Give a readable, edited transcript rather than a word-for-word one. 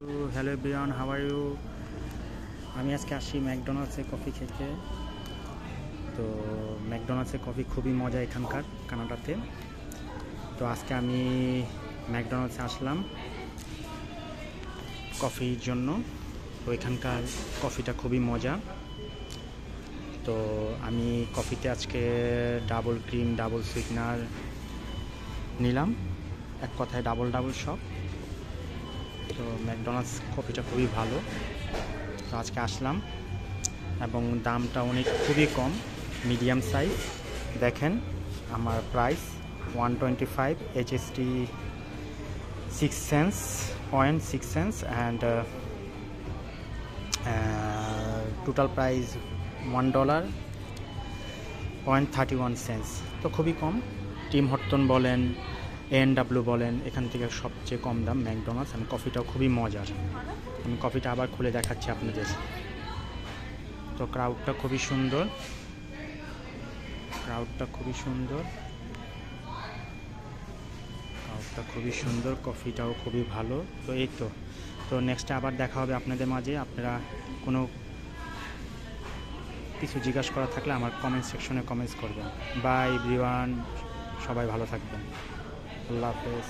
Hello everyone, how are you? আমি আজকে আসি ম্যাকডোনাল্ডসে কফি খেতে। তো ম্যাকডোনাল্ডসে কফি খুবই মজা এখানকার কানাডাতে। তো আজকে আমি ম্যাকডোনাল্ডসে আসলাম কফির জন্য। তো এখানকার কফিটা খুবই মজা। তো আমি কফিতে আজকে ডাবল ক্রিম, ডাবল সুইটনার নিলাম, এক কথায় ডাবল শট। তো ম্যাকডোনাল্ডস কফিটা খুবই ভালো। তো আজকে আসলাম এবং দামটা খুবই কম, মিডিয়াম সাইজ। দেখেন আমার price 125 HST 6 cents, 0.6 cents and total price $1.31। তো খুবই কম। টিম হর্টন বলেন, A&W বলেন, এখান থেকে সবচেয়ে কম দাম ম্যাকডোনাল্ডস। এবং কফিটাও খুবই মজার। আমি কফিটা আবার খুলে দেখাচ্ছি আপনাদের। তো ক্রাউডটা খুবই সুন্দর, কফিটাও খুবই ভালো। তো এই তো নেক্সটে আবার দেখা হবে আপনাদের মাঝে। আপনারা কোনো কিছু জিজ্ঞাসা করা থাকলে আমার কমেন্ট সেকশনে কমেন্টস করবেন। বাই এভরিওয়ান, সবাই ভালো থাকবেন। আল্লাহ হাফেজ।